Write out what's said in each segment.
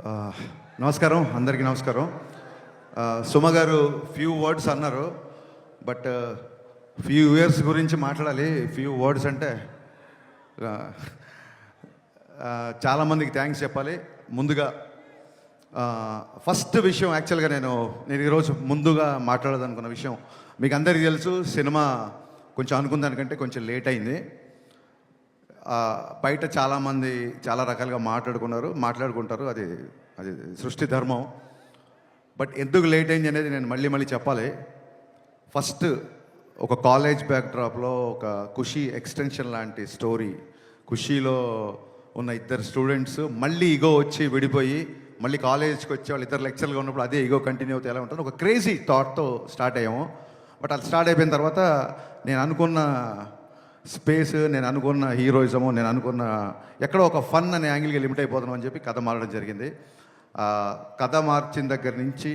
ఆ, నమస్కారం, అందరికీ నమస్కారం. సుమ గారు ఫ్యూ వర్డ్స్ అన్నారు, బట్ ఫ్యూ ఇయర్స్ గురించి మాట్లాడాలి. ఫ్యూ వర్డ్స్ అంటే ఆ, చాలామందికి థ్యాంక్స్ చెప్పాలి. ముందుగా ఫస్ట్ విషయం, యాక్చువల్గా నేను ఈరోజు ముందుగా మాట్లాడదనుకున్న విషయం మీకు అందరికీ తెలుసు. సినిమా కొంచెం అనుకున్న దానికంటే కొంచెం లేట్ అయింది. బయట చాలామంది చాలా రకాలుగా మాట్లాడుకుంటారు, అది అది సృష్టి ధర్మం. బట్ ఎందుకు లేట్ అయింది అనేది నేను మళ్ళీ చెప్పాలి. ఫస్ట్ ఒక కాలేజ్ బ్యాక్డ్రాప్లో ఒక ఖుషీ ఎక్స్టెన్షన్ లాంటి స్టోరీ. ఖుషీలో ఉన్న ఇద్దరు స్టూడెంట్స్ మళ్ళీ ఈగో వచ్చి విడిపోయి మళ్ళీ కాలేజ్కి వచ్చి వాళ్ళు ఇద్దరు లెక్చర్లుగా ఉన్నప్పుడు అదే ఈగో కంటిన్యూ అవుతే ఎలా ఉంటుంది, ఒక క్రేజీ థాట్తో స్టార్ట్ అయ్యాము. బట్ అది స్టార్ట్ అయిపోయిన తర్వాత నేను అనుకున్న స్పేస్, నేను అనుకున్న హీరోయిజము, నేను అనుకున్న ఎక్కడో ఒక ఫన్ అనే యాంగిల్కి లిమిట్ అయిపోతున్నాం అని చెప్పి కథ మారడం జరిగింది. కథ మార్చిన దగ్గర నుంచి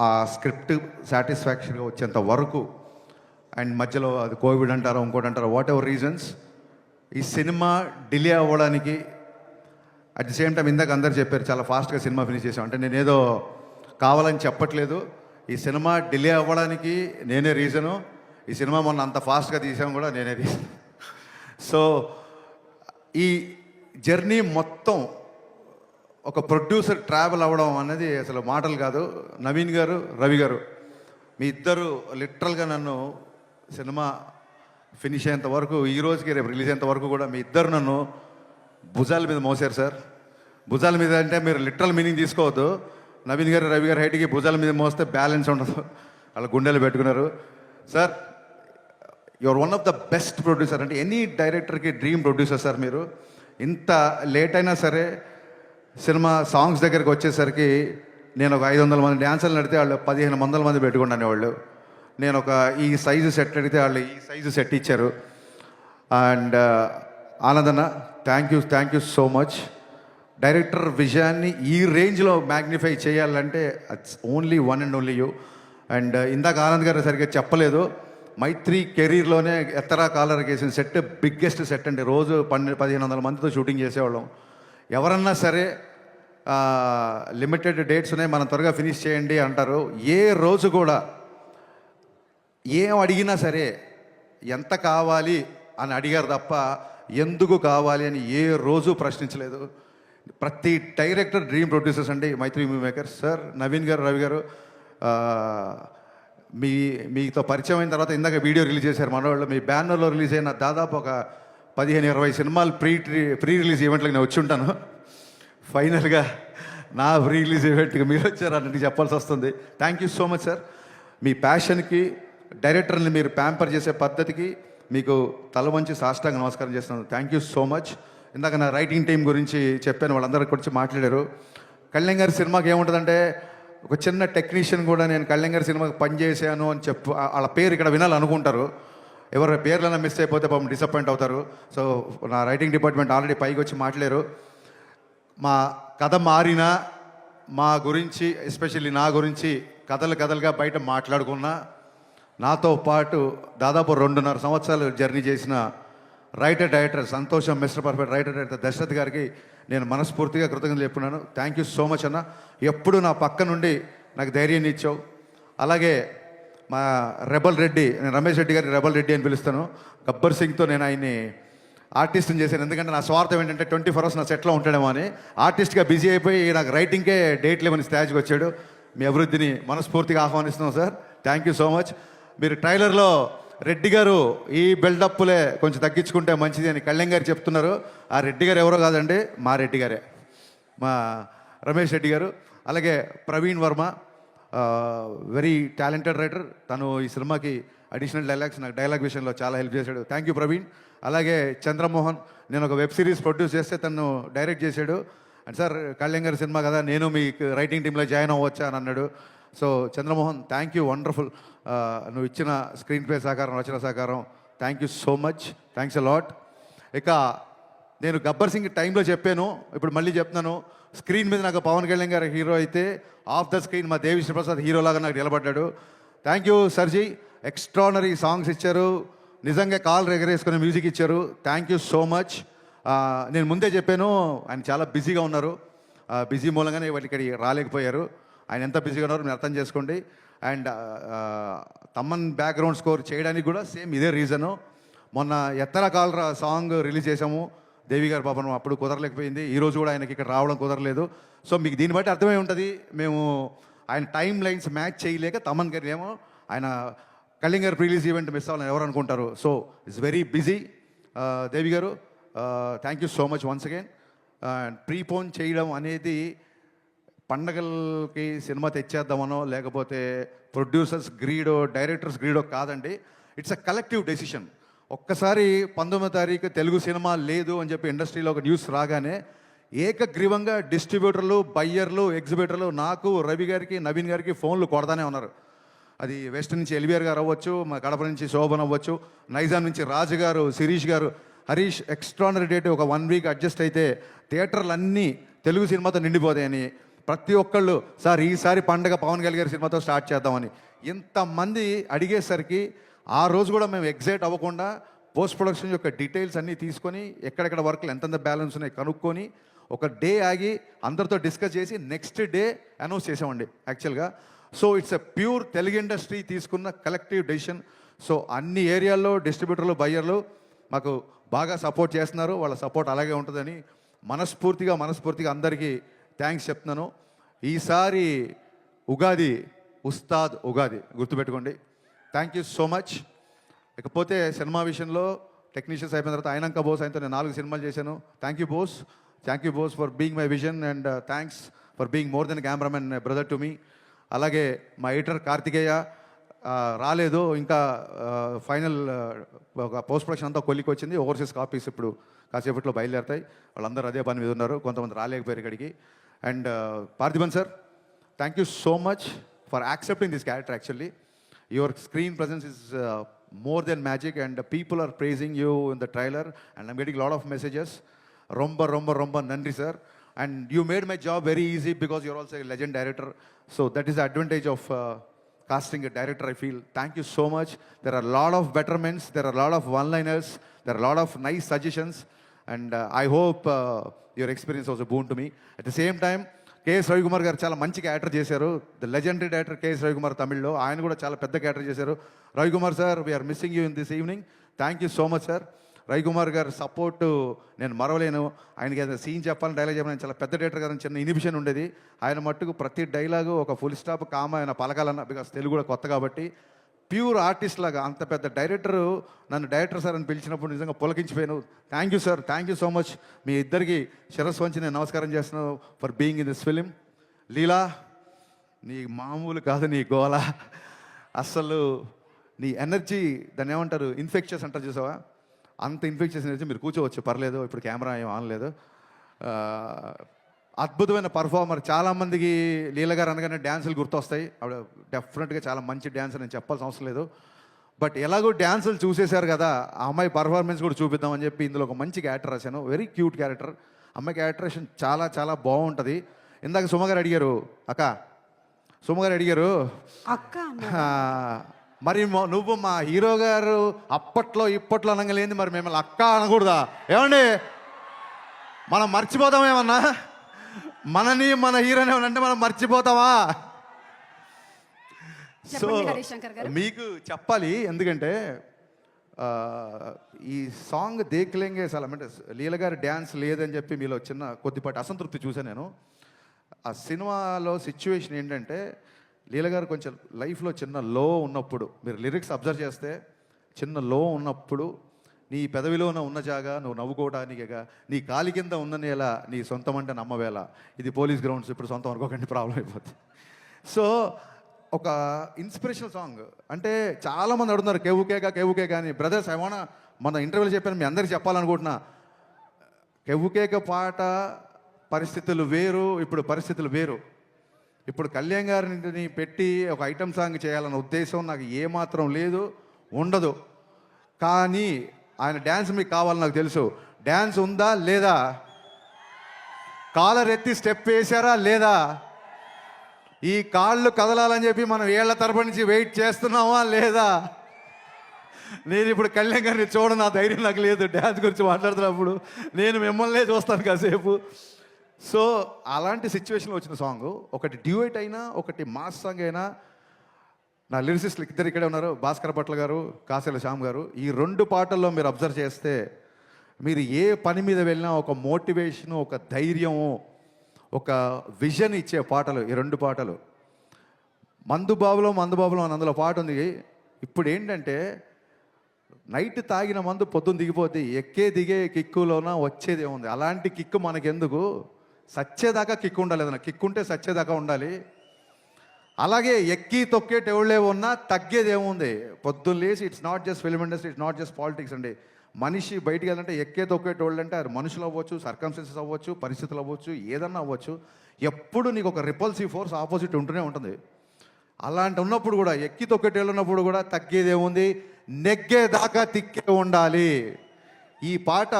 ఆ స్క్రిప్ట్ సాటిస్ఫాక్షన్గా వచ్చేంత వరకు, అండ్ మధ్యలో అది కోవిడ్ అంటారో ఇంకోటి అంటారో, వాట్ ఎవర్ రీజన్స్, ఈ సినిమా డిలే అవ్వడానికి అట్ ది సేమ్ టైం ఇందాక అందరు చెప్పారు చాలా ఫాస్ట్గా సినిమా ఫినిష్ చేసాం అంటే నేనేదో కావాలని చెప్పట్లేదు. ఈ సినిమా డిలే అవ్వడానికి నేనే రీజను. ఈ సినిమా మొన్న అంత ఫాస్ట్గా తీసాం కూడా నేనే రీజన్. సో ఈ జర్నీ మొత్తం ఒక ప్రొడ్యూసర్ ట్రావెల్ అవ్వడం అనేది అసలు మాటలు కాదు. నవీన్ గారు, రవి గారు, మీ ఇద్దరు లిటరల్గా నన్ను సినిమా ఫినిష్ అయ్యేంత వరకు, ఈ రోజుకి రేపు రిలీజ్ అయ్యేంత వరకు కూడా మీ ఇద్దరు నన్ను భుజాల మీద మోసారు సార్. భుజాల మీద అంటే మీరు లిటరల్ మీనింగ్ తీసుకోవద్దు. నవీన్ గారు, రవి గారు హైట్కి భుజాల మీద మోస్తే బ్యాలెన్స్ ఉండదు, వాళ్ళ గుండెలు పెట్టుకున్నారు. Sir, your one of the best producer. అంటే ఎనీ డైరెక్టర్కి డ్రీమ్ ప్రొడ్యూసర్ సార్ మీరు. ఇంత లేట్ అయినా సరే సినిమా సాంగ్స్ దగ్గరికి వచ్చేసరికి నేను ఒక 500 మంది డ్యాన్సర్లు నడితే వాళ్ళు 1500 మంది పెట్టుకున్నాను వాళ్ళు. నేను ఒక ఈ సైజు సెట్ అడిగితే వాళ్ళు ఈ సైజు సెట్ ఇచ్చారు. అండ్ ఆనందన్న, thank you so much. Director విజయాన్ని ఈ రేంజ్లో మ్యాగ్నిఫై చేయాలంటే it's only one and only you. And ఇందాక ఆనంద్ గారు సరిగ్గా చెప్పలేదు, మైత్రి కెరీర్లోనే ఎత్తరా కాలర్ వేసిన సెట్ బిగ్గెస్ట్ సెట్ అండి. రోజు 1500 మందితో షూటింగ్ చేసేవాళ్ళం. ఎవరన్నా సరే లిమిటెడ్ డేట్స్ ఉన్నాయి, మనం త్వరగా ఫినిష్ చేయండి అంటారు. ఏ రోజు కూడా ఏం అడిగినా సరే ఎంత కావాలి అని అడిగారు తప్ప ఎందుకు కావాలి అని ఏ రోజు ప్రశ్నించలేదు. ప్రతి డైరెక్టర్ డ్రీమ్ ప్రొడ్యూసర్స్ అండి మైత్రి మూవీ మేకర్స్. సార్, నవీన్ గారు, రవి గారు, మీతో పరిచయం అయిన తర్వాత ఇందాక వీడియో రిలీజ్ చేశారు మనవాళ్ళు. మీ బ్యానర్లో రిలీజ్ అయిన దాదాపు ఒక 15-20 సినిమాలు ప్రీ రిలీజ్ ఈవెంట్లకు నేను వచ్చి ఉంటాను. ఫైనల్గా నా ప్రీ రిలీజ్ ఈవెంట్కి మీరు వచ్చారు అన్నట్టు చెప్పాల్సి వస్తుంది. Thank you so much sir. మీ ప్యాషన్కి, డైరెక్టర్ని మీరు ప్యాంపర్ చేసే పద్ధతికి మీకు తల వంచి సాష్టాంగ నమస్కారం చేస్తున్నాను. Thank you so much. ఇందాక నా రైటింగ్ టీం గురించి చెప్పాను, వాళ్ళందరి గురించి మాట్లాడారు. కళ్యాణ్ గారి సినిమాకి ఏముంటుందంటే, ఒక చిన్న టెక్నీషియన్ కూడా నేను కళ్యాణ్ గారి సినిమాకి పనిచేసాను అని చెప్పు వాళ్ళ పేరు ఇక్కడ వినాలనుకుంటారు. ఎవరి పేర్లైనా మిస్ అయిపోతే పాపం డిసప్పాయింట్ అవుతారు. సో నా రైటింగ్ డిపార్ట్మెంట్ ఆల్రెడీ పైకి వచ్చి మాట్లాడారు. మా కథ మారినా మా గురించి, ఎస్పెషల్లీ నా గురించి కథలుగా బయట మాట్లాడుకున్నా, నాతో పాటు దాదాపు 2.5 సంవత్సరాలు జర్నీ చేసిన రైటర్ డైరెక్టర్ సంతోషం, mister perfect writer director Dashrath గారికి నేను మనస్ఫూర్తిగా కృతజ్ఞతలు చెప్పుకున్నాను. థ్యాంక్ యూ సో మచ్ అన్న. ఎప్పుడు నా పక్క నుండి నాకు ధైర్యాన్ని ఇచ్చావు. అలాగే మా రెబల్ రెడ్డి, నేను రమేష్ రెడ్డి గారిని రెబల్ రెడ్డి అని పిలుస్తాను. గబ్బర్ సింగ్తో నేను ఆయన్ని ఆర్టిస్ట్ని చేశాను. ఎందుకంటే నా స్వార్థం ఏంటంటే 24 hours నా సెట్లో ఉంటాడేమో అని. ఆర్టిస్ట్గా బిజీ అయిపోయి నాకు రైటింగ్కే డేట్లు ఇవ్వని స్టేజ్కి వచ్చాడు. మీ అభివృద్ధిని మనస్ఫూర్తిగా ఆహ్వానిస్తున్నాం sir. Thank you so much. మీరు ట్రైలర్లో రెడ్డి గారు ఈ బిల్డప్లే కొంచెం తగ్గించుకుంటే మంచిది అని కళ్యాణ్ గారు చెప్తున్నారు. ఆ రెడ్డి గారు ఎవరో కాదండి, మా రెడ్డి గారే, మా రమేష్ రెడ్డి గారు. అలాగే Praveen Varma, very talented writer. తను ఈ సినిమాకి అడిషనల్ డైలాగ్స్, నాకు డైలాగ్ విషయంలో చాలా హెల్ప్ చేశాడు. Thank you Praveen. అలాగే చంద్రమోహన్, నేను ఒక వెబ్ సిరీస్ ప్రొడ్యూస్ చేస్తే తను డైరెక్ట్ చేశాడు. అండ్ సార్, కళ్యాణ్ గారి సినిమా కదా, నేను మీకు రైటింగ్ టీంలో జాయిన్ అవ్వచ్చా అని అన్నాడు. So Chandramohan, thank you, wonderful. నువ్వు ఇచ్చిన స్క్రీన్ ప్లే సహకారం, రచన సహకారం, thank you so much. Thanks a lot. ఇక నేను గబ్బర్ సింగ్ టైంలో చెప్పాను, ఇప్పుడు మళ్ళీ చెప్తున్నాను. స్క్రీన్ మీద నాకు పవన్ కళ్యాణ్ గారు హీరో అయితే, ఆఫ్ ద స్క్రీన్ మా దేవిశ్రీ ప్రసాద్ హీరోలాగా నాకు నిలబడ్డాడు. థ్యాంక్ యూ సర్జీ. ఎక్స్ట్రానరీ సాంగ్స్ ఇచ్చారు, నిజంగా కాల్ ఎగరేసుకుని మ్యూజిక్ ఇచ్చారు. Thank you so much. నేను ముందే చెప్పాను ఆయన చాలా బిజీగా ఉన్నారు. బిజీ మూలంగానే వాళ్ళు ఇక్కడికి రాలేకపోయారు. ఆయన ఎంత బిజీగా ఉన్నారో మీరు అర్థం చేసుకోండి. అండ్ తమ్మన్ బ్యాక్గ్రౌండ్ స్కోర్ చేయడానికి కూడా సేమ్ ఇదే రీజను. మొన్న ఎత్తర కాలరా సాంగ్ రిలీజ్ చేసాము దేవి గారి పాపను, అప్పుడు కుదరలేకపోయింది. ఈరోజు కూడా ఆయనకి ఇక్కడ రావడం కుదరలేదు. సో మీకు దీన్ని బట్టి అర్థమై ఉంటుంది మేము ఆయన టైం లైన్స్ మ్యాచ్ చేయలేక తమన్ గారు ఏమో ఆయన కళ్యాణ్ గారు రిలీజ్ ఈవెంట్ మిస్ అవ్వాలని ఎవరు అనుకుంటారు. So it's very busy. Devi garu thank you so much once again. Prepone చేయడం అనేది పండగలకి సినిమా తెచ్చేద్దామనో లేకపోతే ప్రొడ్యూసర్స్ గ్రీడో డైరెక్టర్స్ గ్రీడో కాదండి. It's a collective decision. ఒక్కసారి 19వ తారీఖు తెలుగు సినిమా లేదు అని చెప్పి ఇండస్ట్రీలో ఒక న్యూస్ రాగానే ఏకగ్రీవంగా డిస్ట్రిబ్యూటర్లు, బయ్యర్లు, ఎగ్జిబిటర్లు నాకు, రవి గారికి, నవీన్ గారికి ఫోన్లు కొడతానే ఉన్నారు. అది వెస్ట్ నుంచి ఎల్బిఆర్ గారు అవ్వచ్చు, మా కడప నుంచి శోభన్ అవ్వచ్చు, నైజాం నుంచి రాజు గారు, శిరీష్ గారు, హరీష్ ఎక్స్ట్రానరీ డేట్ ఒక 1 వీక్ అడ్జస్ట్ అయితే థియేటర్లు అన్నీ తెలుగు సినిమాతో నిండిపోతాయని ప్రతి ఒక్కళ్ళు సార్ ఈసారి పండగ పవన్ కళ్యాణ్ గారి సినిమాతో స్టార్ట్ చేద్దామని ఇంతమంది అడిగేసరికి ఆ రోజు కూడా మేము ఎగ్జైట్ అవ్వకుండా పోస్ట్ ప్రొడక్షన్ యొక్క డీటెయిల్స్ అన్నీ తీసుకొని ఎక్కడెక్కడ వర్క్లు ఎంతెంత బ్యాలెన్స్ ఉన్నాయి కనుక్కొని ఒక డే ఆగి అందరితో డిస్కస్ చేసి నెక్స్ట్ డే అనౌన్స్ చేసామండి యాక్చువల్గా. So it's a pure Telugu industry తీసుకున్న కలెక్టివ్ డెసిషన్. సో అన్ని ఏరియాల్లో డిస్ట్రిబ్యూటర్లు, బయ్యర్లు మాకు బాగా సపోర్ట్ చేస్తున్నారు. వాళ్ళ సపోర్ట్ అలాగే ఉంటుందని మనస్ఫూర్తిగా అందరికీ థ్యాంక్స్ చెప్తున్నాను. ఈసారి ఉగాది ఉస్తాద్ ఉగాది గుర్తుపెట్టుకోండి. Thank you so much. ఇకపోతే సినిమా విషయంలో టెక్నీషియన్స్ అయిపోయిన తర్వాత అయినాక బోస్ ఆయనతో నేను 4 సినిమాలు చేశాను. Thank you Bose for being my vision and thanks for being more than cameraman brother to me. అలాగే మా ఎడిటర్ కార్తికేయ రాలేదు ఇంకా, ఫైనల్ ఒక పోస్ట్ ప్రొడక్షన్ అంతా కొలికి వచ్చింది. ఓవర్సీస్ కాపీస్ ఇప్పుడు కాసేపట్లో బయలుదేరుతాయి. వాళ్ళందరూ అదే పని మీద ఉన్నారు, కొంతమంది రాలేకపోయారు ఇక్కడికి. And Parthiban sir, thank you so much for accepting this character. Actually your screen presence is more than magic and people are praising you in the trailer and I'm getting a lot of messages. Romba nandri sir, and you made my job very easy because you're also a legend director. So that is the advantage of casting a director, I feel. Thank you so much. There are a lot of betterments, there are a lot of one-liners, there are a lot of nice suggestions, and I hope your experience was a boon to me. At the same time, KS Ravikumar గారు చాలా మంచి character చేశారు. The legendary director KS Ravikumar తమిళ్లో, ఆయన కూడా చాలా పెద్ద character చేశారు. Ravikumar sir, we're missing you in this evening. Thank you so much sir. Ravikumar గారు సపోర్ట్ నేను మరవలేను. ఆయనకి ఏదైనా సీన్ చెప్పాలని, డైలాగ్ చెప్పాలని చాలా పెద్ద డైరెక్టర్ గారు చిన్న ఇనిబిషన్ ఉండేది. ఆయన మట్టుకు ప్రతి డైలాగు ఒక ఫుల్ స్టాప్ కామ ఆయన పలకాలన్న, బికాస్ తెలుగు కూడా కొత్త కాబట్టి ప్యూర్ ఆర్టిస్ట్ లాగా అంత పెద్ద డైరెక్టరు నన్ను డైరెక్టర్ సార్ అని పిలిచినప్పుడు నిజంగా పులకించిపోయాను. Thank you sir, thank you so much. మీ ఇద్దరికి శిరస్సు వంచి నేను నమస్కారం చేస్తున్నాను for being in this film. Leela, నీ మామూలు కాదు నీ గోల, అస్సలు నీ ఎనర్జీ, దాన్ని ఏమంటారు, ఇన్ఫెక్షస్ అంటారు చూసావా, అంత ఇన్ఫెక్షస్ ఎనర్జీ. మీరు కూర్చోవచ్చు, పర్లేదు, ఇప్పుడు కెమెరా ఏం ఆనలేదు. అద్భుతమైన పర్ఫార్మర్. చాలామందికి లీల గారు అనగానే డ్యాన్సులు గుర్తొస్తాయి. ఆవిడ డెఫినెట్గా చాలా మంచి డ్యాన్సర్, నేను చెప్పాల్సిన అవసరం లేదు. బట్ ఎలాగో డ్యాన్సులు చూసేశారు కదా, ఆ అమ్మాయి పర్ఫార్మెన్స్ కూడా చూపిద్దామని చెప్పి ఇందులో ఒక మంచి క్యారెక్టర్ రాశాను. Very cute character. అమ్మాయి క్యారెక్టరేషన్ చాలా చాలా బాగుంటుంది. ఇందాక సుమగారు అడిగారు, సుమగారు అడిగారు అక్క మరి నువ్వు మా హీరో గారు అప్పట్లో ఇప్పట్లో అనగలేంది, మరి మిమ్మల్ని అక్క అనకూడదా? ఏమండి, మనం మర్చిపోతామేమన్నా? మనని మన హీరోని అంటే మనం మర్చిపోతామా? సో మీకు చెప్పాలి, ఎందుకంటే ఈ సాంగ్ దేఖ్లేంగే చాలా, అంటే లీల గారి డ్యాన్స్ లేదని చెప్పి మీలో చిన్న కొద్దిపాటి అసంతృప్తి చూసాను నేను. ఆ సినిమాలో సిచ్యువేషన్ ఏంటంటే, లీల గారు కొంచెం లైఫ్లో చిన్న లో ఉన్నప్పుడు, మీరు లిరిక్స్ అబ్జర్వ్ చేస్తే చిన్న లో ఉన్నప్పుడు, నీ పెదవిలోన ఉన్న జాగా నువ్వు నవ్వుకోవడానికేగా, నీ కాలి కింద ఉన్న నేల నీ సొంతం అంటే నమ్మవేళ. ఇది పోలీస్ గ్రౌండ్స్, ఇప్పుడు సొంతం అనుకోకండి, ప్రాబ్లం అయిపోతుంది. సో ఒక ఇన్స్పిరేషనల్ సాంగ్. అంటే చాలామంది అడుగుతున్నారు కేవుకేక అని. బ్రదర్స్, ఐవానా మన ఇంటర్వ్యూలో చెప్పాను, మీ అందరికీ చెప్పాలనుకుంటున్నా, కేవుకేక పాట పరిస్థితులు వేరు, ఇప్పుడు పరిస్థితులు వేరు. ఇప్పుడు కళ్యాణ్ గారిని పెట్టి ఒక ఐటమ్ సాంగ్ చేయాలన్న ఉద్దేశం నాకు ఏమాత్రం లేదు, ఉండదు. కానీ ఆయన డ్యాన్స్ మీకు కావాలని నాకు తెలుసు. డ్యాన్స్ ఉందా లేదా? కాలర్ ఎత్తి స్టెప్ వేశారా లేదా? ఈ కాళ్ళు కదలాలని చెప్పి మనం ఏళ్ల తరబడి నుంచి వెయిట్ చేస్తున్నామా లేదా? నేను ఇప్పుడు కళ్యాణ్ గారిని చూడను, నా ధైర్యం నాకు లేదు. డ్యాన్స్ గురించి మాట్లాడుతున్నప్పుడు నేను మిమ్మల్నే చూస్తాను కాసేపు. సో అలాంటి సిచ్యువేషన్లో వచ్చిన సాంగ్, ఒకటి డ్యూయట్ అయినా ఒకటి మాస్ సాంగ్ అయినా, నా లిరిసిస్టులు ఇద్దరు ఇక్కడే ఉన్నారు, భాస్కర్ భట్ల గారు, కాసేల శ్యామ్ గారు. ఈ 2 పాటల్లో మీరు అబ్జర్వ్ చేస్తే మీరు ఏ పని మీద వెళ్ళినా ఒక మోటివేషను, ఒక ధైర్యము, ఒక విజన్ ఇచ్చే పాటలు ఈ 2 పాటలు. మందుబాబులో అని అందులో పాట ఉంది. ఇప్పుడు ఏంటంటే నైట్ తాగిన మందు పొద్దున్న దిగిపోద్ది, ఎక్కే దిగే కిక్కులోన వచ్చేది ఏముంది. అలాంటి కిక్కు మనకెందుకు, సచ్చేదాకా కిక్కు ఉండాలి. ఏదైనా కిక్కు ఉంటే సచ్చేదాకా ఉండాలి. అలాగే ఎక్కి తొక్కేటి ఎవళ్ళే ఉన్నా తగ్గేది ఏముంది. పొద్దున్న లేచి it's not just film industry, it's not just politics అండి. మనిషి బయటికి వెళ్ళాలంటే ఎక్కే తొక్కేటోళ్ళు అంటే అది మనుషులు అవ్వచ్చు, సర్కమ్స్టెన్సెస్ అవ్వచ్చు, పరిస్థితులు అవ్వచ్చు, ఏదన్నా అవ్వచ్చు. ఎప్పుడు నీకు ఒక రిపల్సివ్ ఫోర్స్ ఆపోజిట్ ఉంటూనే ఉంటుంది. అలాంటి ఉన్నప్పుడు కూడా ఎక్కి తొక్కేటోళ్ళు ఉన్నప్పుడు కూడా తగ్గేది ఏముంది, నెగ్గేదాకా తిక్కే ఉండాలి. ఈ పాట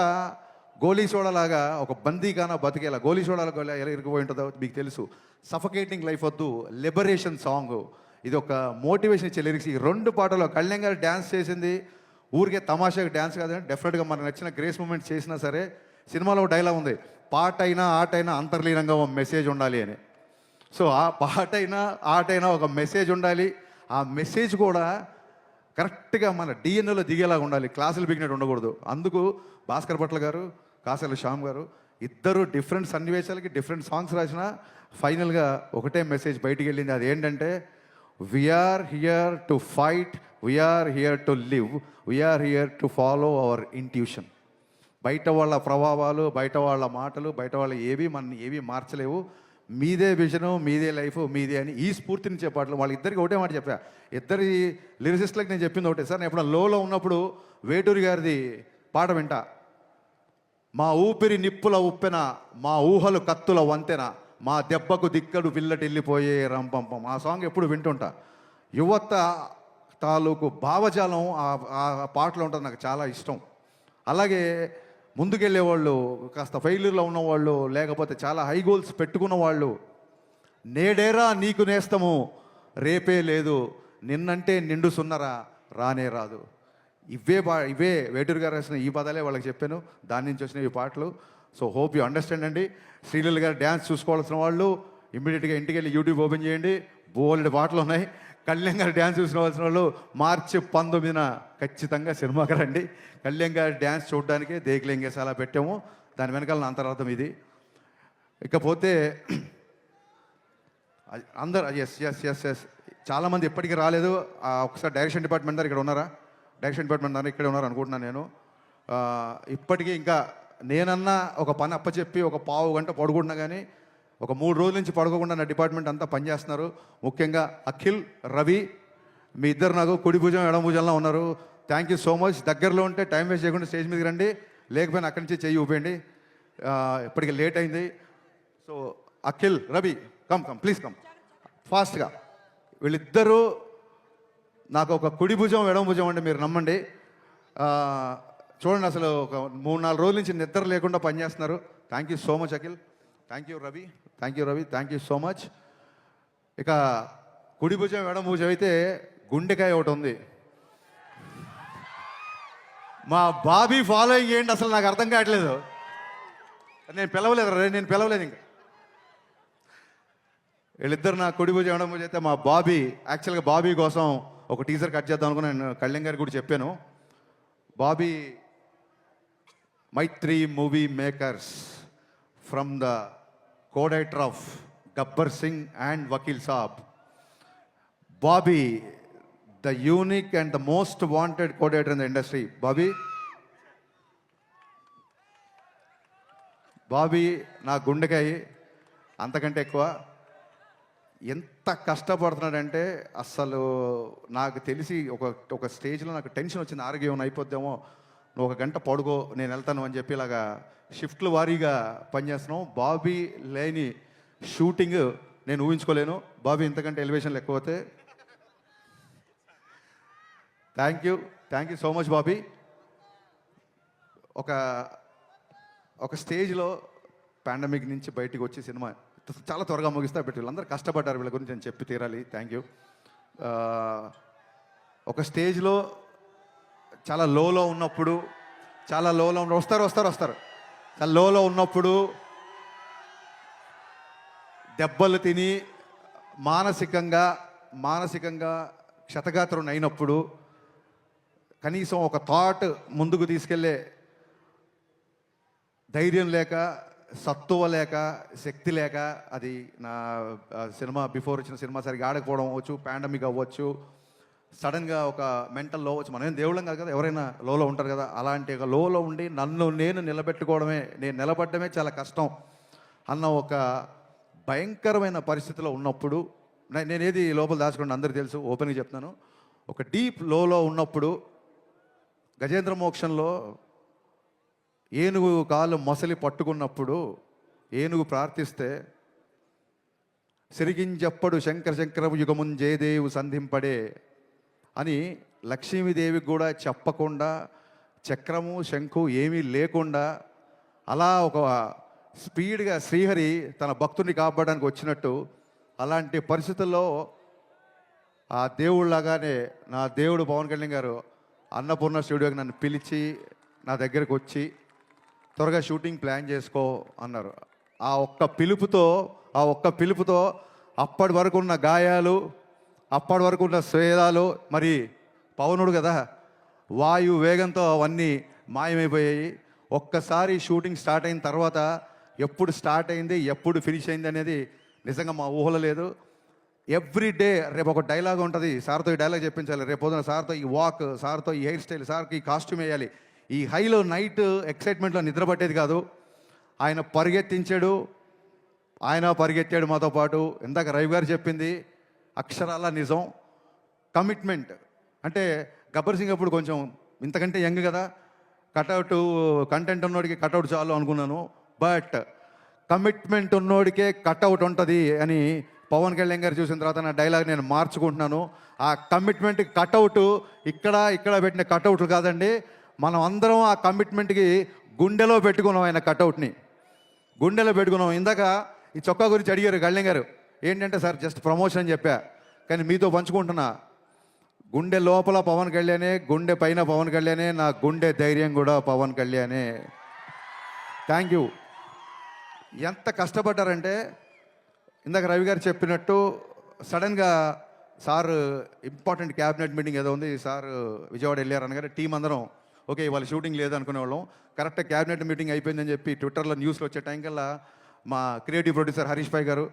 గోలీ సోడాలాగా ఒక బందీగానా బతికేలా, గోలీ సోడాలకు ఎలా ఇరిగిపోయి ఉంటుందో మీకు తెలుసు. సఫకేటింగ్ లైఫ్ వద్దు, లిబరేషన్ సాంగ్. ఇది ఒక మోటివేషన్ ఇచ్చే లిరిక్స్. ఈ 2 పాటలో కళ్యాణ్ గారు డ్యాన్స్ చేసింది ఊరికే తమాషాగా డ్యాన్స్ కాదండి, డెఫినెట్గా మనకు నచ్చిన గ్రేస్ మూమెంట్స్ చేసినా సరే. సినిమాలో డైలాగ్ ఉంది, పాట అయినా ఆటైనా అంతర్లీనంగా ఒక మెసేజ్ ఉండాలి అని. సో ఆ పాట అయినా ఆటైనా ఒక మెసేజ్ ఉండాలి. ఆ మెసేజ్ కూడా కరెక్ట్గా మన డిఎన్ఏలో దిగేలాగా ఉండాలి, క్లాసులు బిగినట్టు ఉండకూడదు. అందుకు భాస్కర్ భట్ల గారు, కాసేల శ్యామ్ గారు ఇద్దరు డిఫరెంట్ సన్నివేశాలకి డిఫరెంట్ సాంగ్స్ రాసిన ఫైనల్గా ఒకటే మెసేజ్ బయటికి వెళ్ళింది. అది ఏంటంటే, we're here to fight, we're here to live, we're here to follow our intuition. బయట వాళ్ళ ప్రభావాలు, బయట వాళ్ళ మాటలు, బయట వాళ్ళ ఏవి మార్చలేవు. మీదే విజను, మీదే లైఫ్, మీదే అని ఈ స్ఫూర్తినిచ్చే పాటలు. వాళ్ళిద్దరికి ఒకటే మాట చెప్పా, ఇద్దరి లిరిసిస్ట్లకు నేను చెప్పింది ఒకటే. సార్ నేను ఎప్పుడు లోలో ఉన్నప్పుడు వేటూరి గారిది పాట వింటా, మా ఊపిరి నిప్పుల ఉప్పెన, మా ఊహలు కత్తుల వంతెన, మా దెబ్బకు దిక్కడు పిల్లటెళ్ళిపోయే రంపంపం. ఆ సాంగ్ ఎప్పుడు వింటుంటా. యువత తాలూకు భావజాలం ఆ పాటలో ఉంటుంది, నాకు చాలా ఇష్టం. అలాగే ముందుకెళ్ళేవాళ్ళు, కాస్త ఫెయిల్యూర్లో ఉన్నవాళ్ళు, లేకపోతే చాలా హై గోల్స్ పెట్టుకున్న వాళ్ళు, నేడేరా నీకు నేస్తము, రేపే లేదు, నిన్నంటే నిండు సున్నరా రానే రాదు. ఇవే వేటూరు గారు రాసిన ఈ పదాలే వాళ్ళకి చెప్పాను, దాని నుంచి వచ్చిన ఈ పాటలు. సో హోప్ యూ అండర్స్టాండ్ అండి. శ్రీలీల గారు డ్యాన్స్ చూసుకోవాల్సిన వాళ్ళు ఇమ్మీడియట్గా ఇంటికి వెళ్ళి యూట్యూబ్ ఓపెన్ చేయండి, బోల్డ్ పాటలు ఉన్నాయి. కళ్యాణ్ గారు డ్యాన్స్ చూసుకోవాల్సిన వాళ్ళు మార్చి 19న ఖచ్చితంగా సినిమాకి రండి. కళ్యాణ్ గారి డ్యాన్స్ చూడడానికే దేకులేంగేసి అలా పెట్టాము. దాని వెనకాల నా అంతరార్థం ఇది. ఇకపోతే అందరు ఎస్ చాలామంది ఎప్పటికీ రాలేదు. ఒకసారి డైరెక్షన్ డిపార్ట్మెంట్ దగ్గర ఇక్కడ ఉన్నారా? డైరెక్షన్ డిపార్ట్మెంట్ దగ్గర ఇక్కడే ఉన్నారు అనుకుంటున్నాను నేను. ఇప్పటికీ ఇంకా నేనన్నా ఒక పని అప్పచెప్పి ఒక పావు గంట పడుకుంటున్నా కానీ ఒక 3 రోజుల నుంచి పడుకోకుండా నా డిపార్ట్మెంట్ అంతా పనిచేస్తున్నారు. ముఖ్యంగా అఖిల్, రవి, మీ ఇద్దరు నాకు కుడి భుజం ఎడమ భుజంలో ఉన్నారు. Thank you so much. దగ్గరలో ఉంటే టైం వేస్ట్ చేయకుండా స్టేజ్ మీదకి రండి, లేకపోయినా అక్కడి నుంచి చెయ్యి ఊపేయండి. ఇప్పటికి లేట్ అయింది. So Akhil, Ravi, come please come ఫాస్ట్గా. వీళ్ళిద్దరూ నాకు ఒక కుడి భుజం ఎడమ భుజం అంటే మీరు నమ్మండి. చూడండి, అసలు ఒక 3-4 రోజుల నుంచి నిద్ర లేకుండా పనిచేస్తున్నారు. Thank you so much Akhil. Thank you Ravi, thank you so much. ఇక కుడి భుజం ఎడమ భుజం అయితే గుండెకాయ ఒకటి ఉంది. మా బాబీ ఫాలోయింగ్ ఏంటి అసలు నాకు అర్థం కావట్లేదు. నేను పిలవలేదు ఇంకా. వీళ్ళిద్దరు నా కుడి భుజం ఎడమ భుజం అయితే మా బాబీ, యాక్చువల్గా బాబీ కోసం ఒక టీజర్ కట్ చేద్దాం అనుకుని నేను కళ్యాణ్ గారికి కూడా చెప్పాను. Bobby Mythri Movie Makers from the co-director of Gabbar Singh and Vakil Saab. Bobby, the unique and the most wanted co-director in the industry. Bobby నా గుండెకాయ అంతకంటే ఎక్కువ. ఎంత కష్టపడుతున్నాడంటే అసలు నాకు తెలిసి ఒక స్టేజ్లో నాకు టెన్షన్ వచ్చింది, ఆరోగ్యం అయిపోద్దేమో, నువ్వు 1 గంట పడుకో నేను వెళ్తాను అని చెప్పి ఇలాగా షిఫ్ట్లు వారీగా పనిచేస్తున్నాం. బాబీ లేని షూటింగ్ నేను ఊహించుకోలేను. బాబీ ఇంతకంటే ఎలివేషన్లు ఎక్కువతే. Thank you so much Bobby. ఒక స్టేజ్లో పాండమిక్ నుంచి బయటికి వచ్చి సినిమా చాలా త్వరగా ముగిస్తా పెట్టి వీళ్ళందరూ కష్టపడ్డారు, వీళ్ళ గురించి నేను చెప్పి తీరాలి. Thank you. ఒక స్టేజ్లో చాలా లోలో ఉన్నప్పుడు, చాలా లోలో ఉన్న వస్తారు చాలా లోలో ఉన్నప్పుడు దెబ్బలు తిని మానసికంగా క్షతగాత్రం అయినప్పుడు కనీసం ఒక థాట్ ముందుకు తీసుకెళ్ళే ధైర్యం లేక, సత్తువ లేక, శక్తి లేక, అది నా సినిమా బిఫోర్ వచ్చిన సినిమా సరిగా ఆడకపోవడం అవ్వచ్చు, పాండమిక్ అవ్వచ్చు, సడన్గా ఒక మెంటల్ లో అవ్వచ్చు. మనం ఏం దేవుళ్ళం కాదు కదా, ఎవరైనా లోలో ఉంటారు కదా. అలాంటి ఒక లోలో ఉండి నేను నిలబెట్టుకోవడమే, నేను నిలబడమే చాలా కష్టం అన్న ఒక భయంకరమైన పరిస్థితిలో ఉన్నప్పుడు, నేనేది లోపల దాచుకోండి అందరికీ తెలుసు, ఓపెన్గా చెప్తున్నాను. ఒక డీప్ లోలో ఉన్నప్పుడు గజేంద్ర మోక్షంలో ఏనుగు కాళ్ళు మొసలి పట్టుకున్నప్పుడు ఏనుగు ప్రార్థిస్తే సిరిగింజప్పడు శంకరవు యుగమున్ జయదేవు సంధింపడే అని లక్ష్మీదేవికి కూడా చెప్పకుండా, చక్రము శంఖు ఏమీ లేకుండా అలా ఒక స్పీడ్గా శ్రీహరి తన భక్తుడిని కాపాడడానికి వచ్చినట్టు, అలాంటి పరిస్థితుల్లో ఆ దేవుళ్ళలాగానే నా దేవుడు పవన్ కళ్యాణ్ గారు అన్నపూర్ణ స్టూడియోకి నన్ను పిలిచి నా దగ్గరకు వచ్చి త్వరగా షూటింగ్ ప్లాన్ చేసుకో అన్నారు. ఆ ఒక్క పిలుపుతో అప్పటి వరకు ఉన్న గాయాలు, అప్పటి వరకు ఉన్న స్వేదాలు, మరి పవనుడు కదా, వాయు వేగంతో అవన్నీ మాయమైపోయాయి. ఒక్కసారి షూటింగ్ స్టార్ట్ అయిన తర్వాత ఎప్పుడు స్టార్ట్ అయింది, ఎప్పుడు ఫినిష్ అయింది అనేది నిజంగా మా ఊహలో లేదు. ఎవ్రీ డే రేపు ఒక డైలాగ్ ఉంటుంది, సార్తో ఈ డైలాగ్ చెప్పించాలి, రేపు పొద్దున సార్తో ఈ వాక్, సార్తో ఈ హెయిర్ స్టైల్, సార్కి ఈ కాస్ట్యూమ్ వేయాలి. ఈ హైలో నైట్ ఎక్సైట్మెంట్లో నిద్ర పట్టేది కాదు. ఆయన పరిగెత్తాడు మాతో పాటు. ఇందాక రవి గారు చెప్పింది అక్షరాల నిజం. కమిట్మెంట్ అంటే గబ్బర్ సింగ్ అప్పుడు కొంచెం ఇంతకంటే యంగ్ కదా, కటౌట్ కంటెంట్ ఉన్నోడికి కటౌట్ చాలు అనుకున్నాను. బట్ కమిట్మెంట్ ఉన్నోడికే కటౌట్ ఉంటుంది అని పవన్ కళ్యాణ్ గారు చూసిన తర్వాత నా డైలాగ్ నేను మార్చుకుంటున్నాను. ఆ కమిట్మెంట్ కటౌట్ ఇక్కడ పెట్టిన కటౌట్లు కాదండి, మనం అందరం ఆ కమిట్మెంట్కి గుండెలో పెట్టుకున్నాం. ఆయన కటౌట్ని గుండెలో పెట్టుకున్నాం. ఇందాక ఈ చొక్కా గురించి అడిగారు కళ్యాణ్ గారు, ఏంటంటే సార్ జస్ట్ ప్రమోషన్ అని చెప్పా, కానీ మీతో పంచుకుంటున్నా. గుండె లోపల పవన్ కళ్యాణే, గుండె పైన పవన్ కళ్యాణే, నా గుండె ధైర్యం కూడా పవన్ కళ్యాణే. Thank you. ఎంత కష్టపడ్డారంటే ఇందాక రవి గారు చెప్పినట్టు సడన్గా సార్ ఇంపార్టెంట్ క్యాబినెట్ మీటింగ్ ఏదో ఉంది, సార్ విజయవాడ వెళ్ళారు అనగానే టీం అందరం ఓకే ఇవాళ షూటింగ్ లేదు అనుకునేవాళ్ళం. కరెక్ట్గా క్యాబినెట్ మీటింగ్ అయిపోయిందని చెప్పి ట్విట్టర్లో న్యూస్లో వచ్చే టైం కల్లా మా క్రియేటివ్ ప్రొడ్యూసర్ హరీష్ భాయ్ గారు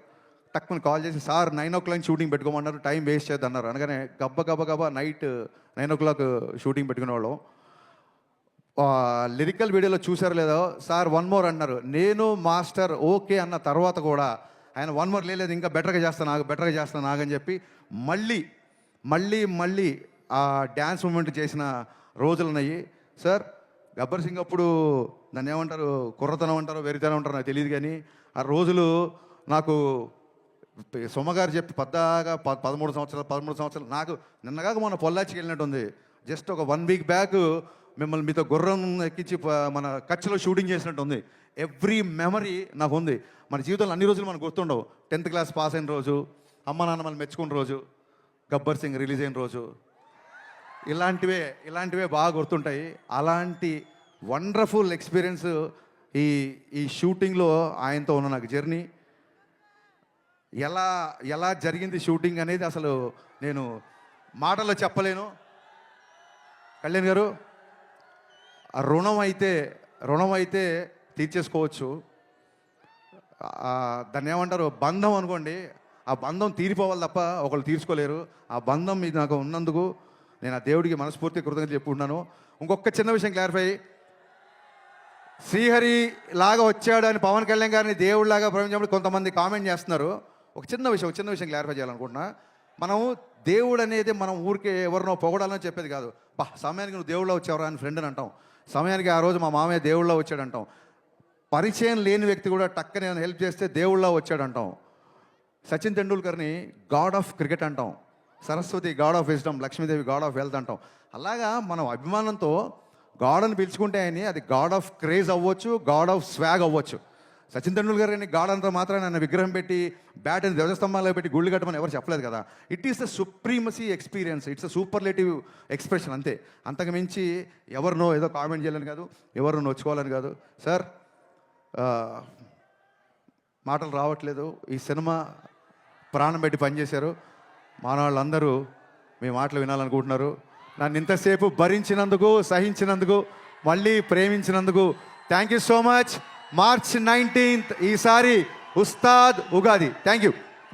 టక్కుని కాల్ చేసి, సార్ 9 o'clock షూటింగ్ పెట్టుకోమన్నారు, టైం వేస్ట్ చేద్దాం అన్నారు. అనగానే గబ్బ నైట్ 9 o'clock షూటింగ్ పెట్టుకునేవాళ్ళం. లిరికల్ వీడియోలో చూసారో లేదో, సార్ 1 more అన్నారు. నేను మాస్టర్ ఓకే అన్న తర్వాత కూడా ఆయన 1 more లేదు, ఇంకా బెటర్గా చేస్తాను ఆగని చెప్పి మళ్ళీ ఆ డ్యాన్స్ మూమెంట్ చేసిన రోజులు ఉన్నాయి. సార్ గబ్బర్ సింగ్ అప్పుడు దాన్ని ఏమంటారు, కుర్రతనం అంటారో వెరితనం అంటారో నాకు తెలియదు, కానీ ఆ రోజులు నాకు సొమ్మగారు చెప్పి పద్దాగా 13 సంవత్సరాలు నాకు నిన్నగాక మొన్న పొల్లాచికి వెళ్ళినట్టు ఉంది. జస్ట్ ఒక 1 week బ్యాక్ మిమ్మల్ని మీతో గుర్రం ఎక్కించి మన కచ్లో షూటింగ్ చేసినట్టు ఉంది. ఎవ్రీ మెమరీ నాకు ఉంది. మన జీవితంలో అన్ని రోజులు మనకు గుర్తుండవు. 10th class పాస్ అయిన రోజు, అమ్మ నాన్న మనల్ని మెచ్చుకున్న రోజు, గబ్బర్ సింగ్ రిలీజ్ అయిన రోజు, ఇలాంటివే బాగా గుర్తుంటాయి. అలాంటి వండర్ఫుల్ ఎక్స్పీరియన్స్ ఈ షూటింగ్లో ఆయనతో ఉన్న నాకు జర్నీ. ఎలా జరిగింది షూటింగ్ అనేది అసలు నేను మాటల్లో చెప్పలేను. కళ్యాణ్ గారు, ఆ రుణం అయితే తీర్చేసుకోవచ్చు, దాన్ని ఏమంటారు బంధం అనుకోండి, ఆ బంధం తీరిపోవాలి తప్ప ఒకళ్ళు తీర్చుకోలేరు. ఆ బంధం ఇది నాకు ఉన్నందుకు నేను ఆ దేవుడికి మనస్ఫూర్తి కృతజ్ఞత చెప్పుకుంటున్నాను. ఇంకొక చిన్న విషయం క్లారిఫై, శ్రీహరి లాగా వచ్చాడు అని పవన్ కళ్యాణ్ గారిని దేవుడిలాగా ప్రవేశించినప్పుడు కొంతమంది కామెంట్ చేస్తున్నారు. ఒక చిన్న విషయం క్లారిఫై చేయాలనుకుంటున్నా. మనం దేవుడు అనేది మనం ఊరికే ఎవరినో పొగడాలని చెప్పేది కాదు. సమయానికి నువ్వు దేవుళ్ళ వచ్చావురా అని ఫ్రెండ్ అని అంటాం, సమయానికి ఆ రోజు మా మామయ్య దేవుళ్ళ వచ్చాడంటాం, పరిచయం లేని వ్యక్తి కూడా టక్కని హెల్ప్ చేస్తే దేవుళ్ళ వచ్చాడంటాం. సచిన్ తెండూల్కర్ని గాడ్ ఆఫ్ క్రికెట్ అంటాం, Saraswati God of wisdom, Lakshmidevi God of wealth అంటాం. అలాగా మనం అభిమానంతో గాడ్ అని పిలుచుకుంటే ఆయన్ని అది గాడ్ ఆఫ్ క్రేజ్ అవ్వచ్చు, గాడ్ ఆఫ్ స్వాగ్ అవ్వచ్చు. సచిన్ తెండూల్కర్ గారిని గాడ్ అంతా మాత్రం నన్ను విగ్రహం పెట్టి బ్యాట్ అని ధ్వజస్తంభాల్లో పెట్టి గుళ్ళు కట్టమని ఎవరు చెప్పలేదు కదా. It is the supremacy experience, it's a superlative expression అంతే. అంతకు మించి ఎవరినో ఏదో కామెంట్ చేయాలని కాదు, ఎవరినో నొచ్చుకోవాలని కాదు. సార్ మాటలు రావట్లేదు. ఈ సినిమా ప్రాణం పెట్టి పనిచేశారు. మన వాళ్ళందరూ మీ మాటలు వినాలనుకుంటున్నారు. నన్ను ఇంతసేపు భరించినందుకు, సహించినందుకు, మళ్ళీ ప్రేమించినందుకు thank you so much. March 19th ఈసారి ఉస్తాద్ ఉగాది. Thank you.